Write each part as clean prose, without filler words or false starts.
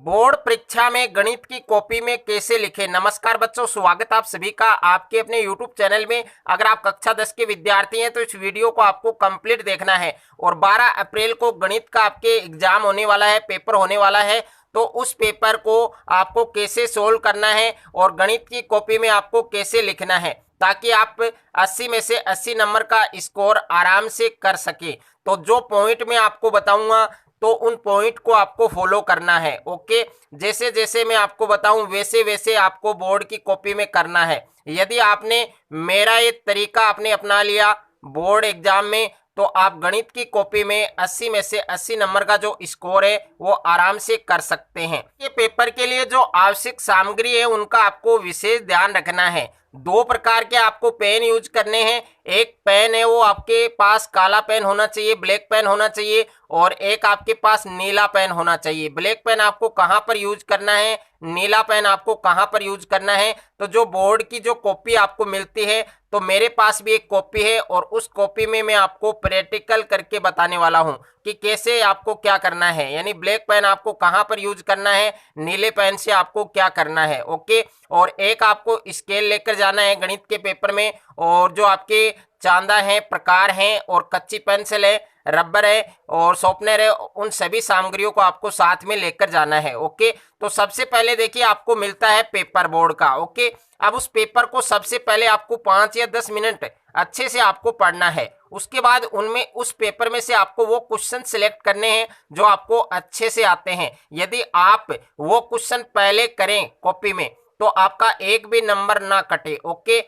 Board परीक्षा में गणित की कॉपी में कैसे लिखें। नमस्कार बच्चों, स्वागत आप सभी का आपके अपने YouTube चैनल में। अगर आप कक्षा 10 के विद्यार्थी हैं तो इस वीडियो को आपको कंप्लीट देखना है। और 12 अप्रैल को गणित का आपके एग्जाम होने वाला है, पेपर होने वाला है। तो उस पेपर को आपको कैसे सोल्व करना है और गणित की कॉपी में आपको कैसे लिखना है, ताकि आप 80 में से 80 नंबर का स्कोर आराम से कर सके। तो जो पॉइंट मैं आपको बताऊंगा तो उन पॉइंट को आपको फॉलो करना है। ओके, जैसे जैसे मैं आपको बताऊं वैसे वैसे आपको बोर्ड की कॉपी में करना है। यदि आपने मेरा ये तरीका आपने अपना लिया बोर्ड एग्जाम में, तो आप गणित की कॉपी में 80 में से 80 नंबर का जो स्कोर है वो आराम से कर सकते हैं। ये पेपर के लिए जो आवश्यक सामग्री है उनका आपको विशेष ध्यान रखना है। दो प्रकार के आपको पेन यूज करने हैं। एक पेन है वो आपके पास काला पेन होना चाहिए, ब्लैक पेन होना चाहिए, और एक आपके पास नीला पेन होना चाहिए। ब्लैक पेन आपको कहाँ पर यूज करना है, नीला पेन आपको कहाँ पर यूज करना है। तो जो बोर्ड की जो कॉपी आपको मिलती है, तो मेरे पास भी एक कॉपी है और उस कॉपी में मैं आपको प्रैक्टिकल करके बताने वाला हूं कि कैसे आपको क्या करना है। यानी ब्लैक पेन आपको कहाँ पर यूज करना है, नीले पेन से आपको क्या करना है। ओके, और एक आपको स्केल लेकर जाना है गणित के पेपर में, और जो आपके चांदा है, प्रकार हैं, और कच्ची पेंसिल है, रबर है और शॉर्पनर है, उन सभी सामग्रियों को आपको साथ में लेकर जाना है। ओके, तो सबसे पहले देखिए आपको मिलता है पेपर बोर्ड का। ओके, अब उस पेपर को सबसे पहले आपको 5 या 10 मिनट अच्छे से आपको पढ़ना है। उसके बाद उनमें उस पेपर में से आपको वो क्वेश्चन सिलेक्ट करने हैं जो आपको अच्छे से आते हैं। यदि आप वो क्वेश्चन पहले करें कॉपी में तो आपका एक भी नंबर ना कटे। ओके,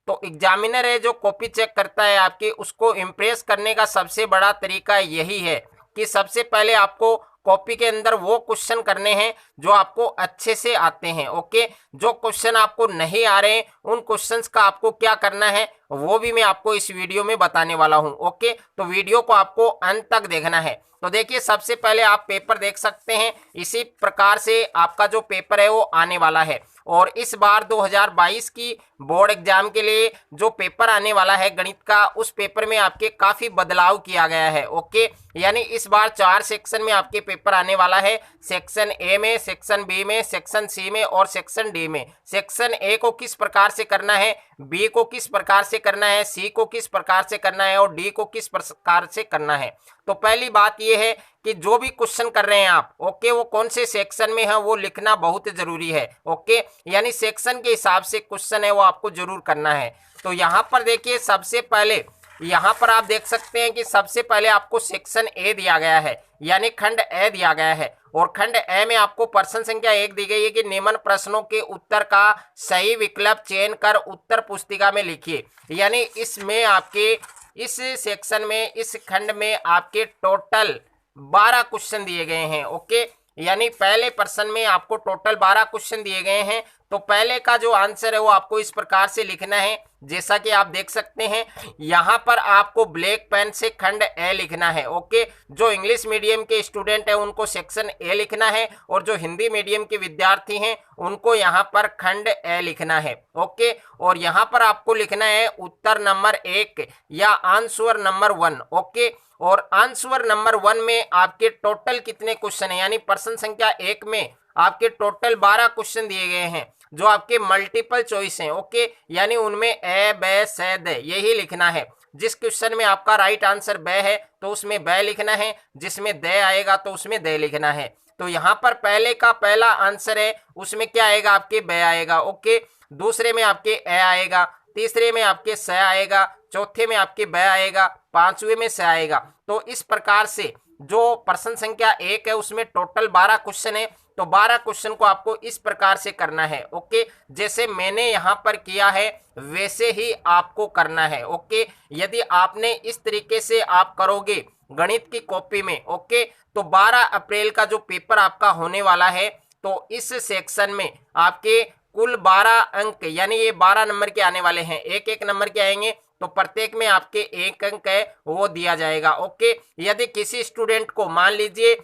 तो एग्जामिनर है जो कॉपी चेक करता है आपकी, उसको इम्प्रेस करने का सबसे बड़ा तरीका यही है कि सबसे पहले आपको कॉपी के अंदर वो क्वेश्चन करने हैं जो आपको अच्छे से आते हैं। ओके, जो क्वेश्चन आपको नहीं आ रहे हैं उन क्वेश्चंस का आपको क्या करना है वो भी मैं आपको इस वीडियो में बताने वाला हूं। ओके, तो वीडियो को आपको अंत तक देखना है। तो देखिए सबसे पहले आप पेपर देख सकते हैं, इसी प्रकार से आपका जो पेपर है वो आने वाला है। और इस बार 2022 की बोर्ड एग्जाम के लिए जो पेपर आने वाला है गणित का, उस पेपर में आपके काफी बदलाव किया गया है। ओके, यानी इस बार 4 सेक्शन में आपके पेपर आने वाला है। सेक्शन ए में, सेक्शन बी में, सेक्शन सी में और सेक्शन डी में। सेक्शन ए को किस प्रकार से करना है, बी को किस प्रकार से करना है, सी को किस प्रकार से करना है और डी को किस प्रकार से करना है। तो पहली बात यह है कि जो भी क्वेश्चन कर रहे हैं आप, ओके, वो कौन से सेक्शन में है वो लिखना बहुत जरूरी है। ओके, यानी सेक्शन के हिसाब से क्वेश्चन है वो आपको जरूर करना है। तो यहाँ पर देखिए सबसे पहले यहाँ पर आप देख सकते हैं कि सबसे पहले आपको सेक्शन ए दिया गया है, यानी खंड ए दिया गया है। और खंड ए में आपको प्रश्न संख्या 1 दी गई है कि निम्न प्रश्नों के उत्तर का सही विकल्प चयन कर उत्तर पुस्तिका में लिखिए। यानी इसमें आपके इस सेक्शन में, इस खंड में आपके टोटल 12 क्वेश्चन दिए गए हैं। ओके, यानी पहले प्रश्न में आपको टोटल 12 क्वेश्चन दिए गए हैं। तो पहले का जो आंसर है वो आपको इस प्रकार से लिखना है, जैसा कि आप देख सकते हैं। यहाँ पर आपको ब्लैक पेन से खंड ए लिखना है। ओके, जो इंग्लिश मीडियम के स्टूडेंट है उनको सेक्शन ए लिखना है, और जो हिंदी मीडियम के विद्यार्थी हैं उनको यहाँ पर खंड ए लिखना है। ओके, और यहाँ पर आपको लिखना है उत्तर नंबर 1 या आंसर नंबर 1। ओके, और आंसर नंबर 1 में आपके टोटल कितने क्वेश्चन है, यानी प्रश्न संख्या 1 में आपके टोटल 12 क्वेश्चन दिए गए हैं जो आपके मल्टीपल चॉइस हैं। ओके, यानी उनमें ए, ब, स, द यही लिखना है। जिस क्वेश्चन में आपका राइट आंसर ब है तो उसमें ब लिखना है, जिसमें द आएगा तो उसमें द लिखना है। तो यहाँ पर पहले का पहला आंसर है उसमें क्या आएगा, आपके ब आएगा। ओके, दूसरे में आपके ए आएगा, तीसरे में आपके स आएगा, चौथे में आपके ब आएगा, पांचवें में स आएगा। तो इस प्रकार से जो प्रश्न संख्या 1 है उसमें टोटल 12 क्वेश्चन है। तो 12 क्वेश्चन को आपको इस प्रकार से करना है। ओके, जैसे मैंने यहाँ पर किया है वैसे ही आपको करना है। ओके, यदि आपने इस तरीके से आप करोगे गणित की कॉपी में, ओके, तो 12 अप्रैल का जो पेपर आपका होने वाला है, तो इस सेक्शन में आपके कुल 12 अंक, यानी ये 12 नंबर के आने वाले हैं, एक एक नंबर के आएंगे, तो प्रत्येक में आपके 1 अंक है वो दिया जाएगा। ओके, यदि किसी स्टूडेंट को, मान लीजिए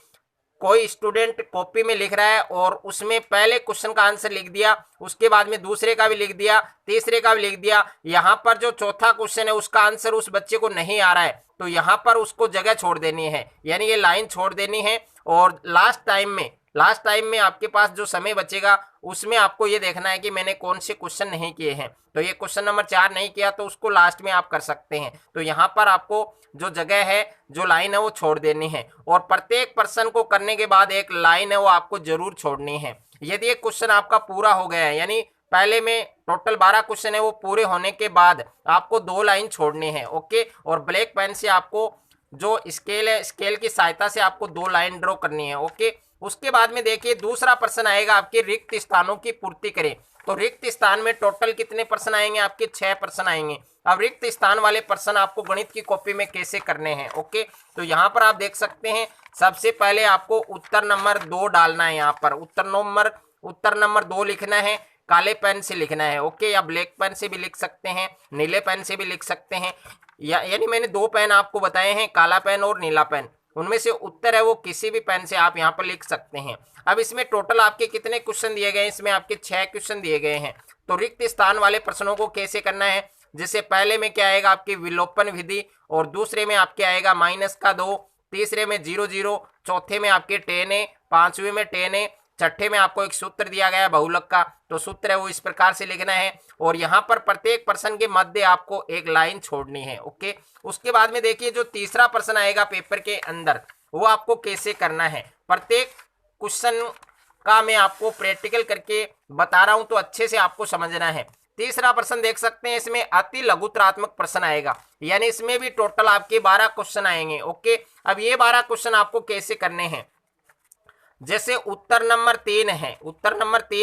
कोई स्टूडेंट कॉपी में लिख रहा है और उसमें पहले क्वेश्चन का आंसर लिख दिया, उसके बाद में दूसरे का भी लिख दिया, तीसरे का भी लिख दिया, यहाँ पर जो चौथा क्वेश्चन है उसका आंसर उस बच्चे को नहीं आ रहा है, तो यहाँ पर उसको जगह छोड़ देनी है, यानी ये लाइन छोड़ देनी है। और लास्ट टाइम में लास्ट टाइम में आपके पास जो समय बचेगा उसमें आपको ये देखना है कि मैंने कौन से क्वेश्चन नहीं किए हैं। तो ये क्वेश्चन नंबर 4 नहीं किया तो उसको लास्ट में आप कर सकते हैं। तो यहाँ पर आपको जो जगह है, जो लाइन है वो छोड़ देनी है, और प्रत्येक प्रश्न को करने के बाद एक लाइन है वो आपको जरूर छोड़नी है। यदि ये क्वेश्चन आपका पूरा हो गया है, यानी पहले में टोटल 12 क्वेश्चन है, वो पूरे होने के बाद आपको 2 लाइन छोड़नी है। ओके, और ब्लैक पेन से आपको जो स्केल है, स्केल की सहायता से आपको 2 लाइन ड्रॉ करनी है। ओके, उसके बाद में देखिए दूसरा प्रश्न आएगा आपके रिक्त स्थानों की पूर्ति करें। तो रिक्त स्थान में टोटल कितने प्रश्न आएंगे आपके? 6 प्रश्न आएंगे। अब रिक्त स्थान वाले प्रश्न आपको गणित की कॉपी में कैसे करने हैं? ओके, तो यहाँ पर आप देख सकते हैं सबसे पहले आपको उत्तर नंबर 2 डालना है। यहाँ पर उत्तर नंबर 2 लिखना है, काले पेन से लिखना है। ओके, या ब्लैक पेन से भी लिख सकते हैं, नीले पेन से भी लिख सकते हैं, यानी मैंने 2 पेन आपको बताए हैं, काला पेन और नीला पेन। उनमें से उत्तर है वो किसी भी पेन से आप यहाँ पर लिख सकते हैं। अब इसमें टोटल आपके कितने क्वेश्चन दिए गए हैं? इसमें आपके 6 क्वेश्चन दिए गए हैं। तो रिक्त स्थान वाले प्रश्नों को कैसे करना है? जैसे पहले में क्या आएगा आपकी विलोपन विधि, और दूसरे में आपके आएगा -2, तीसरे में 0 0, चौथे में आपके 10 है, पांचवें में 10 है, छठे में आपको एक सूत्र दिया गया है बहुलक का, तो सूत्र है वो इस प्रकार से लिखना है, और यहाँ पर प्रत्येक प्रश्न के मध्य आपको एक लाइन छोड़नी है। ओके, उसके बाद में देखिए जो तीसरा प्रश्न आएगा पेपर के अंदर, वो आपको कैसे करना है। प्रत्येक क्वेश्चन का मैं आपको प्रैक्टिकल करके बता रहा हूं, तो अच्छे से आपको समझना है। तीसरा प्रश्न देख सकते हैं, इसमें अति लघुत्रात्मक प्रश्न आएगा, यानी इसमें भी टोटल आपके 12 क्वेश्चन आएंगे। ओके, अब ये 12 क्वेश्चन आपको कैसे करने हैं? जैसे उत्तर नंबर 3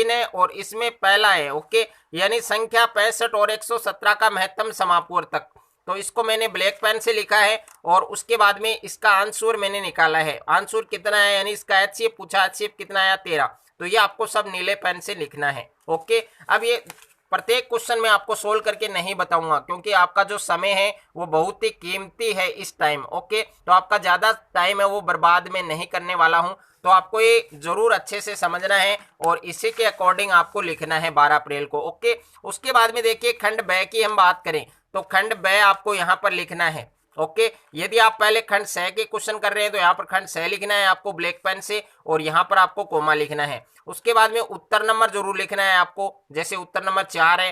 है, और इसमें पहला है। ओके, यानी संख्या 65 और 117 का महत्तम समापवर्तक। तो इसको मैंने ब्लैक पेन से लिखा है, और उसके बाद में इसका आंसर मैंने निकाला है। आंसर कितना है, यानी इसका HCF पूछा, HCF कितना आया 13। तो ये आपको सब नीले पेन से लिखना है। ओके, अब ये प्रत्येक क्वेश्चन में आपको सोल्व करके नहीं बताऊंगा, क्योंकि आपका जो समय है वो बहुत ही कीमती है इस टाइम। ओके, तो आपका ज्यादा टाइम है वो बर्बाद में नहीं करने वाला हूं, तो आपको ये जरूर अच्छे से समझना है, और इसी के अकॉर्डिंग आपको लिखना है 12 अप्रैल को। ओके, उसके बाद में देखिए खंड ब की हम बात करें, तो खंड ब आपको यहाँ पर लिखना है। ओके, यदि आप पहले खंड स के क्वेश्चन कर रहे हैं तो यहाँ पर खंड स लिखना है आपको ब्लैक पेन से, और यहाँ पर आपको कोमा लिखना है। उसके बाद में उत्तर नंबर जरूर लिखना है आपको। जैसे उत्तर नंबर 4 है,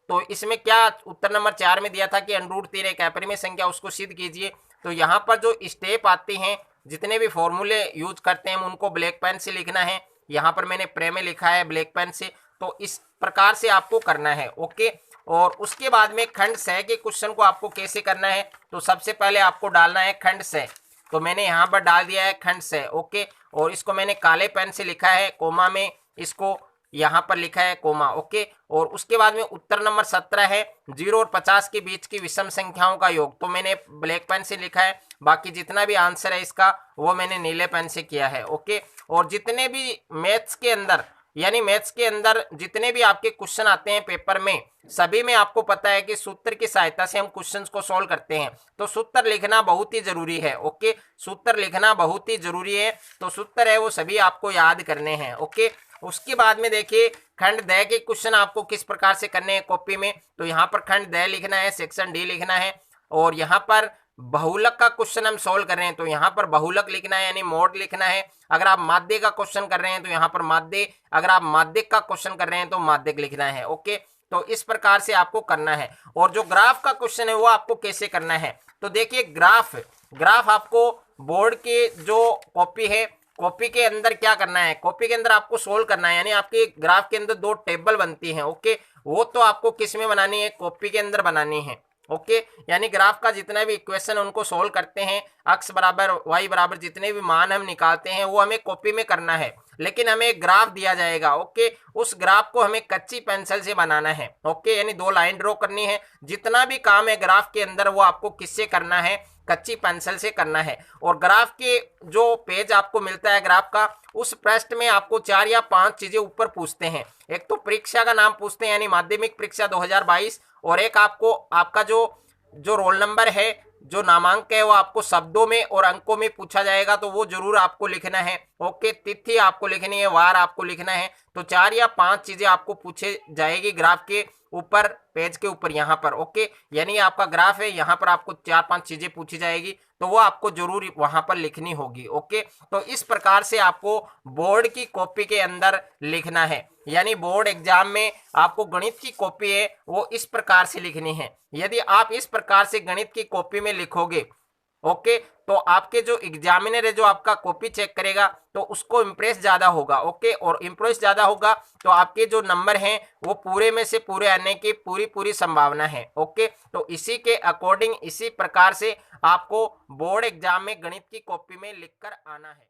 तो इसमें क्या उत्तर नंबर 4 में दिया था कि √3 एक अपरिमेय संख्या, उसको सिद्ध कीजिए। तो यहाँ पर जो स्टेप आते हैं, जितने भी फॉर्मूले यूज करते हैं, उनको ब्लैक पेन से लिखना है। यहाँ पर मैंने प्रे में लिखा है ब्लैक पेन से, तो इस प्रकार से आपको करना है। ओके, और उसके बाद में खंड स के क्वेश्चन को आपको कैसे करना है? तो सबसे पहले आपको डालना है खंड स, तो मैंने यहाँ पर डाल दिया है खंड स। ओके, और इसको मैंने काले पेन से लिखा है, कोमा में इसको यहाँ पर लिखा है कोमा। ओके, और उसके बाद में उत्तर नंबर 17 है 0 और 50 के बीच की विषम संख्याओं का योग, तो मैंने ब्लैक पेन से लिखा है। बाकी जितना भी आंसर है इसका वो मैंने नीले पेन से किया है। ओके, और जितने भी मैथ्स के अंदर, यानी मैथ्स के अंदर जितने भी आपके क्वेश्चन आते हैं पेपर में, सभी में आपको पता है कि सूत्र की सहायता से हम क्वेश्चंस को सॉल्व करते हैं। तो सूत्र लिखना बहुत ही जरूरी है। ओके, सूत्र लिखना बहुत ही जरूरी है, तो सूत्र है वो सभी आपको याद करने हैं। ओके, उसके बाद में देखिए खंड द के क्वेश्चन आपको किस प्रकार से करने हैं कॉपी में। तो यहाँ पर खंड द लिखना है, सेक्शन डी लिखना है, और यहाँ पर बहुलक का क्वेश्चन हम सोल्व कर रहे हैं, तो यहाँ पर बहुलक लिखना है, यानी मोड लिखना है। अगर आप माध्यक का क्वेश्चन कर रहे हैं तो यहाँ पर माध्य, अगर आप माध्यक का क्वेश्चन कर रहे हैं तो माध्यक लिखना है। ओके, तो इस प्रकार से आपको करना है। और जो ग्राफ का क्वेश्चन है वो आपको कैसे करना है? तो देखिए ग्राफ आपको बोर्ड के जो कॉपी है, कॉपी के अंदर क्या करना है? कॉपी के अंदर आपको सोल्व करना है, यानी आपके ग्राफ के अंदर 2 टेबल बनती हैं। ओके, वो तो आपको किस में बनानी है? कॉपी के अंदर बनानी है। ओके, यानी ग्राफ का जितना भी इक्वेशन उनको सोल्व करते हैं, x बराबर y बराबर जितने भी मान हम निकालते हैं वो हमें कॉपी में करना है, लेकिन हमें एक ग्राफ दिया जाएगा। ओके, उस ग्राफ को हमें कच्ची पेंसिल से बनाना है। ओके, यानी 2 लाइन ड्रॉ करनी है। जितना भी काम है ग्राफ के अंदर वो आपको किससे करना है? कच्ची पेंसिल से करना है। और ग्राफ के जो पेज आपको मिलता है ग्राफ का, उस पृष्ठ में आपको 4 या 5 चीजें ऊपर पूछते हैं। एक तो परीक्षा का नाम पूछते हैं, यानी माध्यमिक परीक्षा 2022, और एक आपको आपका जो रोल नंबर है जो नामांक है वो आपको शब्दों में और अंकों में पूछा जाएगा, तो वो जरूर आपको लिखना है। ओके, तिथि आपको लिखनी है, वार आपको लिखना है। तो 4 या 5 चीजें आपको पूछे जाएगी ग्राफ के ऊपर, पेज के ऊपर यहाँ पर। ओके, यानी आपका ग्राफ है, यहाँ पर आपको 4-5 चीजें पूछी जाएगी, तो वो आपको जरूर वहां पर लिखनी होगी। ओके, तो इस प्रकार से आपको बोर्ड की कॉपी के अंदर लिखना है। यानी बोर्ड एग्जाम में आपको गणित की कॉपी है वो इस प्रकार से लिखनी है। यदि आप इस प्रकार से गणित की कॉपी में लिखोगे, ओके, तो आपके जो एग्जामिनर है, जो आपका कॉपी चेक करेगा, तो उसको इम्प्रेस ज्यादा होगा। ओके, और इम्प्रेस ज्यादा होगा तो आपके जो नंबर हैं वो पूरे में से पूरे आने की पूरी पूरी संभावना है। ओके, तो इसी के अकॉर्डिंग, इसी प्रकार से आपको बोर्ड एग्जाम में गणित की कॉपी में लिखकर आना है।